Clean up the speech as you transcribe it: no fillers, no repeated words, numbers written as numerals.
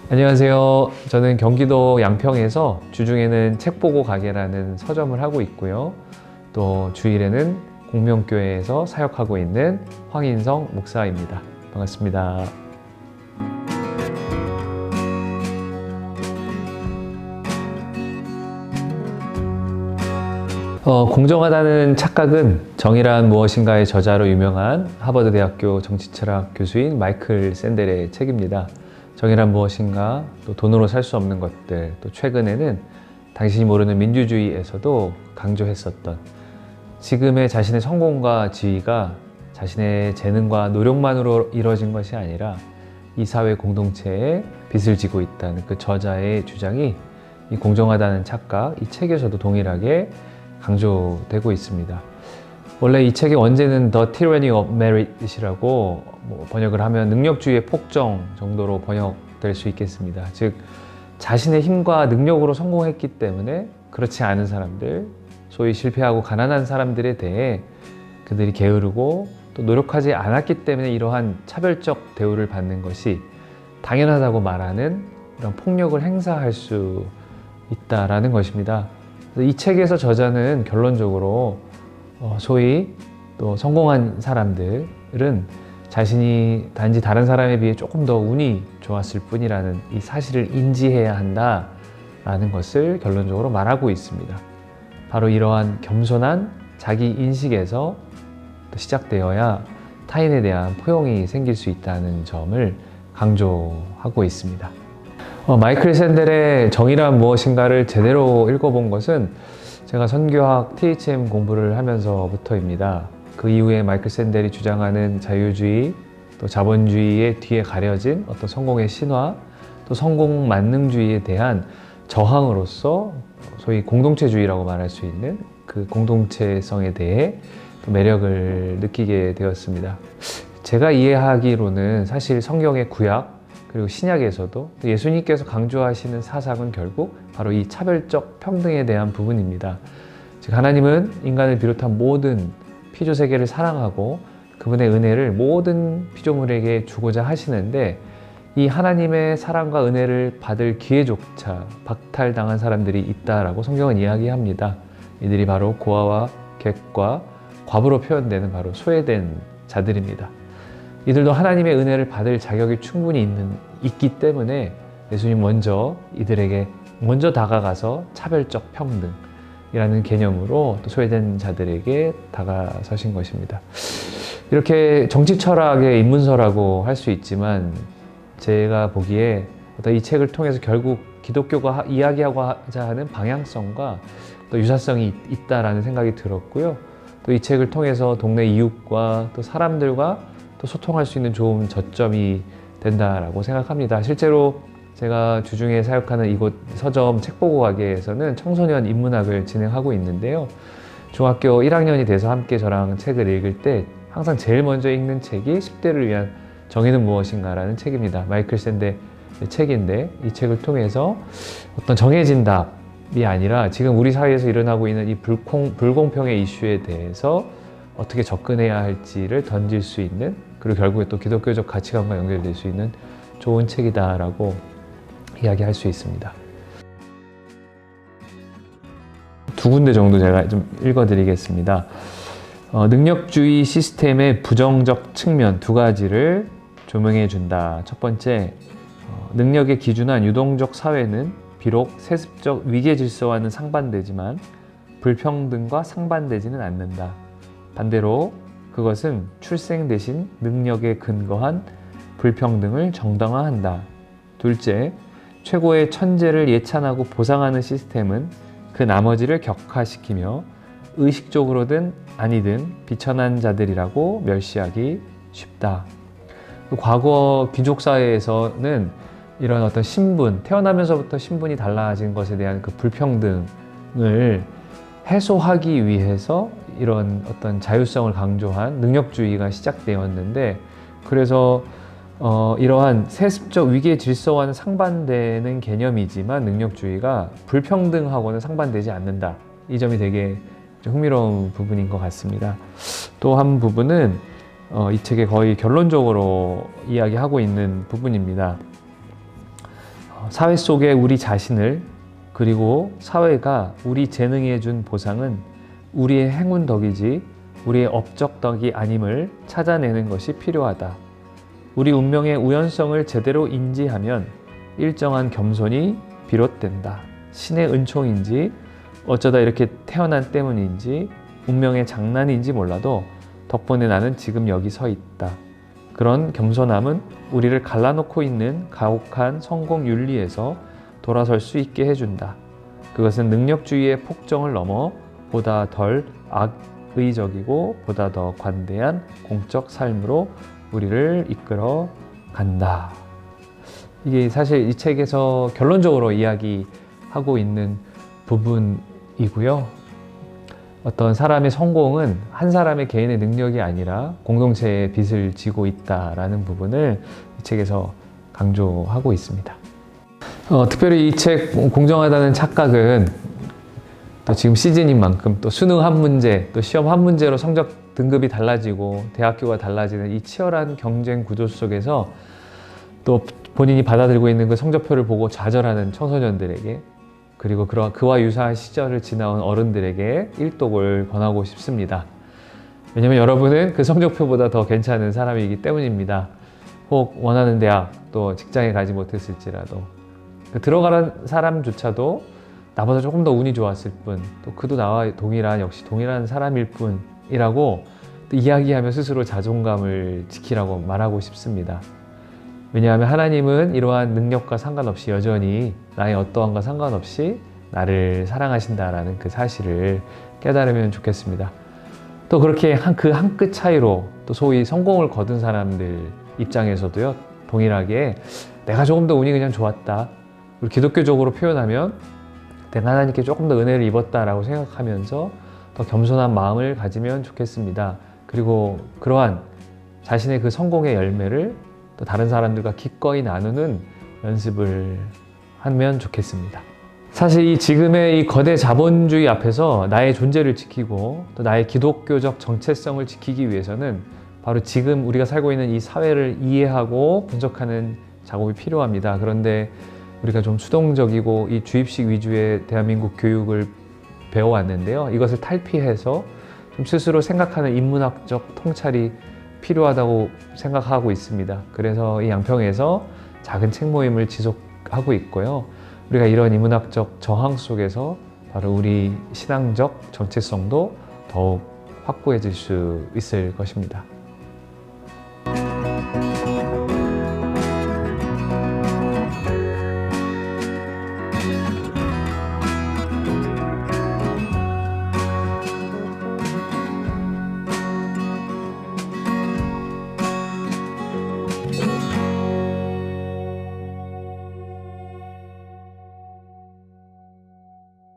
안녕하세요. 저는 경기도 양평에서 주중에는 책 보고 가게라는 서점을 하고 있고요. 또 주일에는 공명교회에서 사역하고 있는 황인성 목사입니다. 반갑습니다. 공정하다는 착각은 정의란 무엇인가의 저자로 유명한 하버드대학교 정치철학 교수인 마이클 샌델의 책입니다. 정의란 무엇인가, 또 돈으로 살 수 없는 것들, 또 최근에는 당신이 모르는 민주주의에서도 강조했었던 지금의 자신의 성공과 지위가 자신의 재능과 노력만으로 이루어진 것이 아니라 이 사회 공동체에 빚을 지고 있다는 그 저자의 주장이 이 공정하다는 착각, 이 책에서도 동일하게 강조되고 있습니다. 원래 이 책의 원제는 The Tyranny of Merit이라고 번역을 하면 능력주의의 폭정 정도로 번역될 수 있겠습니다. 즉 자신의 힘과 능력으로 성공했기 때문에 그렇지 않은 사람들, 소위 실패하고 가난한 사람들에 대해 그들이 게으르고 또 노력하지 않았기 때문에 이러한 차별적 대우를 받는 것이 당연하다고 말하는 이런 폭력을 행사할 수 있다라는 것입니다. 이 책에서 저자는 결론적으로 소위 또 성공한 사람들은 자신이 단지 다른 사람에 비해 조금 더 운이 좋았을 뿐이라는 이 사실을 인지해야 한다라는 것을 결론적으로 말하고 있습니다. 바로 이러한 겸손한 자기 인식에서 시작되어야 타인에 대한 포용이 생길 수 있다는 점을 강조하고 있습니다. 마이클 샌델의 정의란 무엇인가를 제대로 읽어본 것은 제가 선교학 THM 공부를 하면서부터입니다. 그 이후에 마이클 샌델이 주장하는 자유주의, 또 자본주의의 뒤에 가려진 어떤 성공의 신화, 또 성공 만능주의에 대한 저항으로서 소위 공동체주의라고 말할 수 있는 그 공동체성에 대해 또 매력을 느끼게 되었습니다. 제가 이해하기로는 사실 성경의 구약 그리고 신약에서도 예수님께서 강조하시는 사상은 결국 바로 이 차별적 평등에 대한 부분입니다. 즉 하나님은 인간을 비롯한 모든 피조세계를 사랑하고 그분의 은혜를 모든 피조물에게 주고자 하시는데 이 하나님의 사랑과 은혜를 받을 기회조차 박탈당한 사람들이 있다라고 성경은 이야기합니다. 이들이 바로 고아와 객과 과부로 표현되는 바로 소외된 자들입니다. 이들도 하나님의 은혜를 받을 자격이 충분히 있기 때문에 예수님 먼저 이들에게 먼저 다가가서 차별적 평등이라는 개념으로 또 소외된 자들에게 다가서신 것입니다. 이렇게 정치 철학의 입문서라고 할 수 있지만 제가 보기에 이 책을 통해서 결국 기독교가 이야기하고자 하는 방향성과 또 유사성이 있다라는 생각이 들었고요. 또 이 책을 통해서 동네 이웃과 또 사람들과 또 소통할 수 있는 좋은 저점이 된다라고 생각합니다. 실제로 제가 주중에 사역하는 이곳 서점 책보고 가게에서는 청소년 인문학을 진행하고 있는데요. 중학교 1학년이 돼서 함께 저랑 책을 읽을 때 항상 제일 먼저 읽는 책이 10대를 위한 정의는 무엇인가라는 책입니다. 마이클 샌델의 책인데 이 책을 통해서 어떤 정해진 답이 아니라 지금 우리 사회에서 일어나고 있는 이 불공평의 이슈에 대해서 어떻게 접근해야 할지를 던질 수 있는, 그리고 결국에 또 기독교적 가치관과 연결될 수 있는 좋은 책이다라고 이야기할 수 있습니다. 두 군데 정도 제가 좀 읽어드리겠습니다. 능력주의 시스템의 부정적 측면 두 가지를 조명해 준다. 첫 번째, 능력에 기준한 유동적 사회는 비록 세습적 위계 질서와는 상반되지만 불평등과 상반되지는 않는다. 반대로 그것은 출생 대신 능력에 근거한 불평등을 정당화한다. 둘째, 최고의 천재를 예찬하고 보상하는 시스템은 그 나머지를 격화시키며 의식적으로든 아니든 비천한 자들이라고 멸시하기 쉽다. 과거 귀족 사회에서는 이런 어떤 신분, 태어나면서부터 신분이 달라진 것에 대한 그 불평등을 해소하기 위해서 이런 어떤 자율성을 강조한 능력주의가 시작되었는데, 그래서 이러한 세습적 위계 질서와는 상반되는 개념이지만 능력주의가 불평등하고는 상반되지 않는다. 이 점이 되게 흥미로운 부분인 것 같습니다. 또 한 부분은 이 책에 거의 결론적으로 이야기하고 있는 부분입니다. 사회 속에 우리 자신을 그리고 사회가 우리 재능에 준 보상은 우리의 행운 덕이지 우리의 업적 덕이 아님을 찾아내는 것이 필요하다. 우리 운명의 우연성을 제대로 인지하면 일정한 겸손이 비롯된다. 신의 은총인지 어쩌다 이렇게 태어난 때문인지 운명의 장난인지 몰라도 덕분에 나는 지금 여기 서 있다. 그런 겸손함은 우리를 갈라놓고 있는 가혹한 성공 윤리에서 돌아설 수 있게 해준다. 그것은 능력주의의 폭정을 넘어 보다 덜 악의적이고 보다 더 관대한 공적 삶으로 우리를 이끌어 간다. 이게 사실 이 책에서 결론적으로 이야기하고 있는 부분이고요. 어떤 사람의 성공은 한 사람의 개인의 능력이 아니라 공동체의 빚을 지고 있다라는 부분을 이 책에서 강조하고 있습니다. 특별히 이 책 공정하다는 착각은 또 지금 시즌인 만큼 또 수능 한 문제, 또 시험 한 문제로 성적 등급이 달라지고 대학교가 달라지는 이 치열한 경쟁 구조 속에서 또 본인이 받아들이고 있는 그 성적표를 보고 좌절하는 청소년들에게 그리고 그와 유사한 시절을 지나온 어른들에게 일독을 권하고 싶습니다. 왜냐하면 여러분은 그 성적표보다 더 괜찮은 사람이기 때문입니다. 혹 원하는 대학 또 직장에 가지 못했을지라도 들어가는 사람조차도 나보다 조금 더 운이 좋았을 뿐, 또 그도 나와 역시 동일한 사람일 뿐이라고 또 이야기하며 스스로 자존감을 지키라고 말하고 싶습니다. 왜냐하면 하나님은 이러한 능력과 상관없이 여전히 나의 어떠함과 상관없이 나를 사랑하신다라는 그 사실을 깨달으면 좋겠습니다. 또 그렇게 그 한 끗 차이로 또 소위 성공을 거둔 사람들 입장에서도요, 동일하게 내가 조금 더 운이 그냥 좋았다. 우리 기독교적으로 표현하면 내가 하나님께 조금 더 은혜를 입었다라고 생각하면서 더 겸손한 마음을 가지면 좋겠습니다. 그리고 그러한 자신의 그 성공의 열매를 또 다른 사람들과 기꺼이 나누는 연습을 하면 좋겠습니다. 사실 이 지금의 이 거대 자본주의 앞에서 나의 존재를 지키고 또 나의 기독교적 정체성을 지키기 위해서는 바로 지금 우리가 살고 있는 이 사회를 이해하고 분석하는 작업이 필요합니다. 그런데 우리가 좀 수동적이고 이 주입식 위주의 대한민국 교육을 배워왔는데요. 이것을 탈피해서 좀 스스로 생각하는 인문학적 통찰이 필요하다고 생각하고 있습니다. 그래서 이 양평에서 작은 책 모임을 지속하고 있고요. 우리가 이런 인문학적 저항 속에서 바로 우리 신앙적 정체성도 더욱 확고해질 수 있을 것입니다.